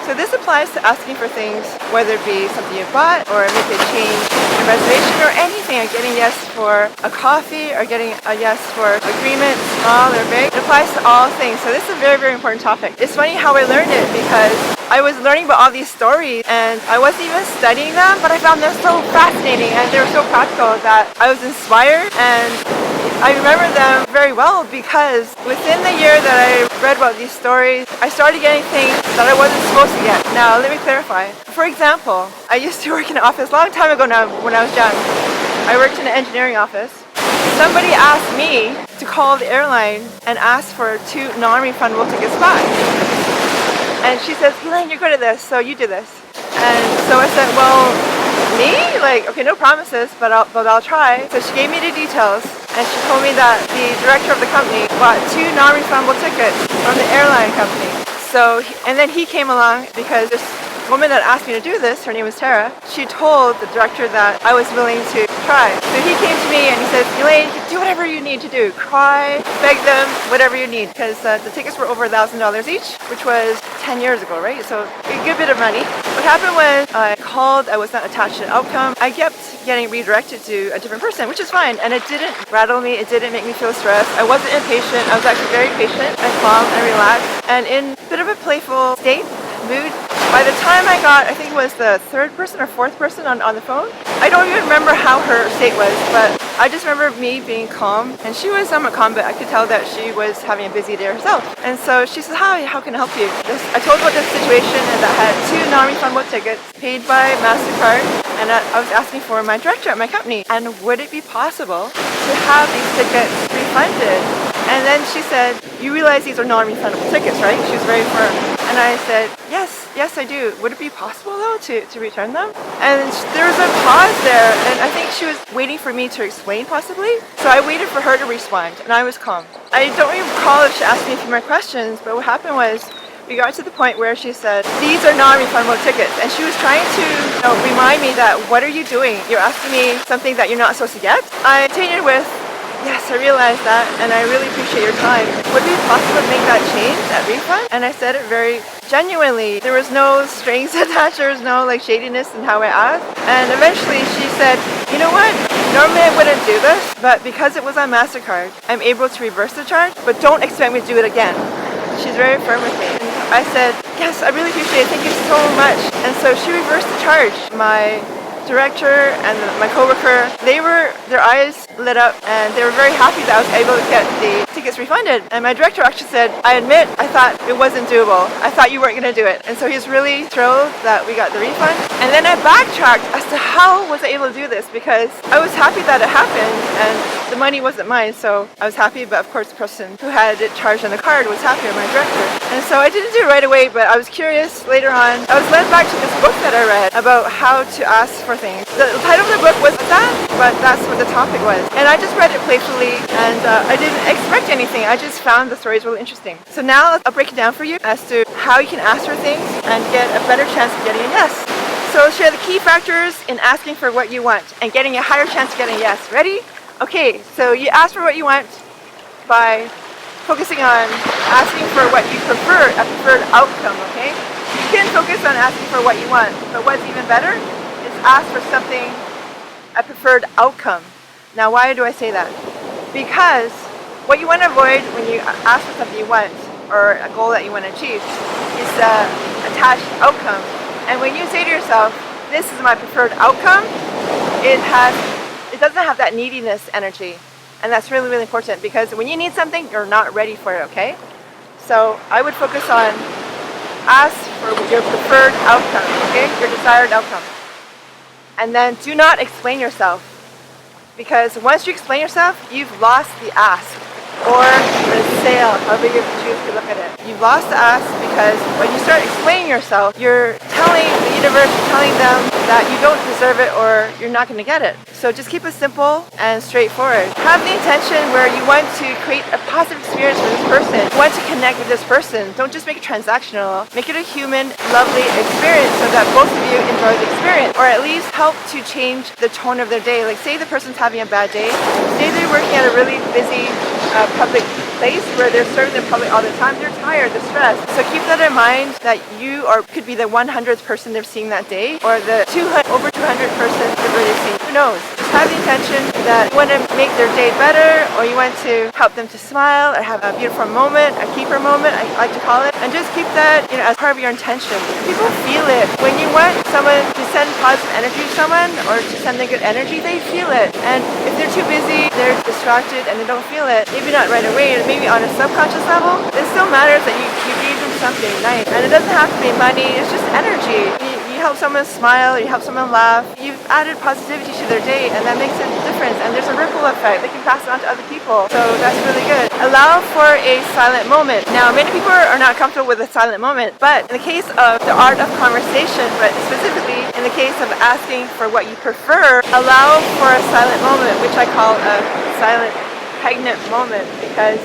So this applies to asking for things, whether it be something you bought or make a change in reservation or anything, or getting yes for a coffee or getting a yes for agreement, small or big. It applies to all things. So this is a very, very important topic. It's funny how I learned it because I was learning about all these stories and I wasn't even studying them, but I found them so fascinating and they were so practical that I was inspired, and I remember them very well because within the year that I read about these stories, I started getting things that I wasn't supposed to get. Now, let me clarify. For example, I used to work in an office a long time ago now when I was young. I worked in an engineering office. Somebody asked me to call the airline and ask for 2 non-refundable tickets back. And she says, Elaine, you're good at this, so you do this. And so I said, well, me? Like, okay, no promises, but I'll try. So she gave me the details, and she told me that the director of the company bought 2 non-refundable tickets from the airline company. So, and then he came along because this woman that asked me to do this, her name was Tara, she told the director that I was willing to try. So he came to me and he says, Elaine, do whatever you need to do. Cry, beg them, whatever you need. Because the tickets were over $1,000 each, which was 10 years ago, right? So a good bit of money. What happened was I called, I was not attached to the outcome. I kept getting redirected to a different person, which is fine. And it didn't rattle me. It didn't make me feel stressed. I wasn't impatient. I was actually very patient and calm and relaxed and in a bit of a playful state, mood. By the time I got, I think it was the 3rd person or 4th person on the phone, I don't even remember how her state was, but I just remember me being calm, and she was somewhat calm, but I could tell that she was having a busy day herself. And so she says, hi, how can I help you? I told her about this situation, and that I had 2 non-refundable tickets paid by MasterCard, and I was asking for my director at my company, and would it be possible to have these tickets refunded? And then she said, you realize these are non-refundable tickets, right? She was very firm. And I said, yes, I do. Would it be possible, though, to return them? And there was a pause there, and I think she was waiting for me to explain, possibly. So I waited for her to respond, and I was calm. I don't even recall if she asked me a few more questions, but what happened was we got to the point where she said, these are non-refundable tickets. And she was trying to remind me that, what are you doing? You're asking me something that you're not supposed to get? I continued with, yes, I realize that, and I really appreciate your time. Would it be possible to make that change, that refund? And I said it very genuinely. There was no strings attached. There was no shadiness in how I asked. And eventually she said, you know what? Normally I wouldn't do this, but because it was on MasterCard, I'm able to reverse the charge, but don't expect me to do it again. She's very firm with me. And I said, yes, I really appreciate it. Thank you so much. And so she reversed the charge. My director and my coworker, their eyes lit up and they were very happy that I was able to get the tickets refunded. And my director actually said, I admit, I thought it wasn't doable. I thought you weren't going to do it. And so he was really thrilled that we got the refund. And then I backtracked as to how was I able to do this, because I was happy that it happened and the money wasn't mine, so I was happy, but of course the person who had it charged on the card was happier, my director. And so I didn't do it right away, but I was curious later on. I was led back to this book that I read about how to ask for things. The title of the book was that, but that's what the topic was. And I just read it playfully, and I didn't expect anything. I just found the stories really interesting. So now I'll break it down for you as to how you can ask for things and get a better chance of getting a yes. So I'll share the key factors in asking for what you want and getting a higher chance of getting a yes. Ready? Okay, so you ask for what you want by focusing on asking for what you prefer, a preferred outcome, okay? You can focus on asking for what you want, but what's even better is ask for something, a preferred outcome. Now, why do I say that? Because what you want to avoid when you ask for something you want or a goal that you want to achieve is the attached outcome. And when you say to yourself, this is my preferred outcome, it doesn't have that neediness energy. And that's really, really important, because when you need something, you're not ready for it, okay? So I would focus on ask for your preferred outcome, okay? Your desired outcome. And then do not explain yourself, because once you explain yourself, you've lost the ask or the sale, however you choose to look at it. You've lost the ask because when you start explaining yourself, you're telling the universe, you're telling them that you don't deserve it or you're not going to get it. So just keep it simple and straightforward. Have the intention where you want to create a positive experience for this person. You want to connect with this person. Don't just make it transactional. Make it a human, lovely experience so that both of you enjoy the experience, or at least help to change the tone of their day. Like, say the person's having a bad day. Say they're working at a really busy public place where they're serving the public all the time, they're tired, they're stressed. So keep that in mind, that you could be the 100th person they're seeing that day, or the over 200 person they're seeing. Who knows? Just have the intention that you want to make their day better, or you want to help them to smile, or have a beautiful moment, a keeper moment, I like to call it. And just keep that, as part of your intention. People feel it. When you want someone to send positive energy to someone, or to send them good energy, they feel it. And if they're too busy, they're distracted, and they don't feel it, maybe not right away, and maybe on a subconscious level, it still matters that you gave them something nice. And it doesn't have to be money, it's just energy. You help someone smile, you help someone laugh, you've added positivity to their day, and that makes a difference. And there's a ripple effect. They can pass it on to other people. So that's really good. Allow for a silent moment. Now, many people are not comfortable with a silent moment, but in the case of the art of conversation, but specifically in the case of asking for what you prefer, allow for a silent moment, which I call a silent pregnant moment, because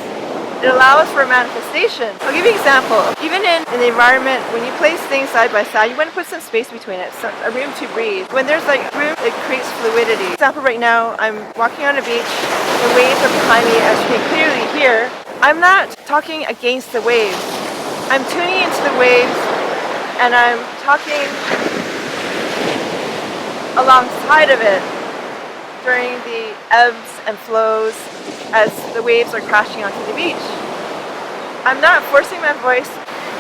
it allows for manifestation. I'll give you an example. Even in the environment, when you place things side by side, you want to put some space between it, a room to breathe. When there's room, it creates fluidity. For example, right now, I'm walking on a beach. The waves are behind me, as you can clearly hear. I'm not talking against the waves. I'm tuning into the waves, and I'm talking alongside of it during the ebbs and flows as the waves are crashing onto the beach. I'm not forcing my voice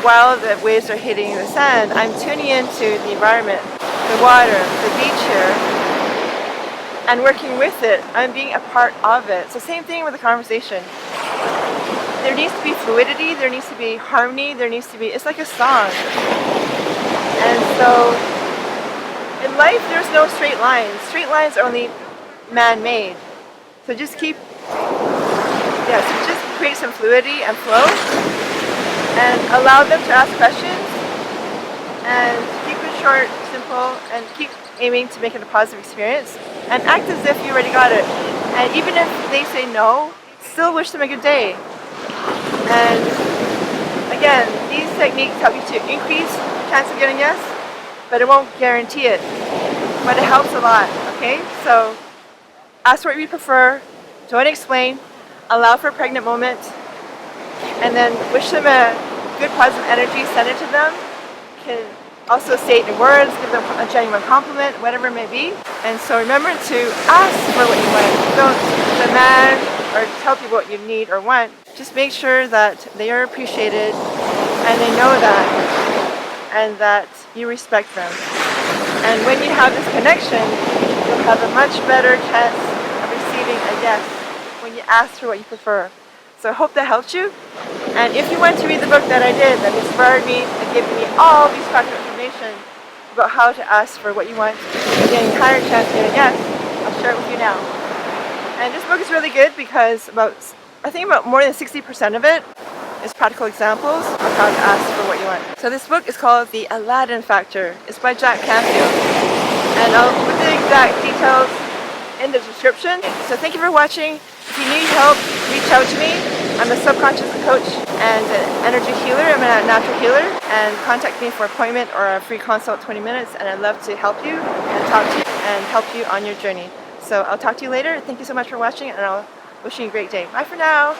while the waves are hitting the sand. I'm tuning into the environment, the water, the beach here, and working with it. I'm being a part of it. It's the same thing with the conversation. There needs to be fluidity, there needs to be harmony, it's like a song. And so, in life, there's no straight lines. Straight lines are only man-made. So just create some fluidity and flow, and allow them to ask questions, and keep it short, simple, and keep aiming to make it a positive experience, and act as if you already got it. And even if they say no, still wish them a good day. And again, these techniques help you to increase the chance of getting yes, but it won't guarantee it. But it helps a lot, okay? So ask what you prefer, don't explain, allow for a pregnant moment, and then wish them a good positive energy, send it to them. You can also say it in words, give them a genuine compliment, whatever it may be. And so remember to ask for what you want. Don't demand or tell people what you need or want. Just make sure that they are appreciated and they know that, and that you respect them. And when you have this connection, you'll have a much better chance of receiving a yes when you ask for what you prefer. So I hope that helped you. And if you want to read the book that I did that inspired me and gave me all these practical information about how to ask for what you want and getting a higher chance of getting a yes, I'll share it with you now. And this book is really good because I think about more than 60% of it is practical examples of how to ask for what you want. So this book is called The Aladdin Factor. It's by Jack Canfield. And I'll put the exact details in the description. So thank you for watching. If you need help, reach out to me. I'm a subconscious coach and an energy healer. I'm a natural healer. And contact me for an appointment or a free consult, 20 minutes. And I'd love to help you and talk to you and help you on your journey. So I'll talk to you later. Thank you so much for watching, and I'll wish you a great day. Bye for now.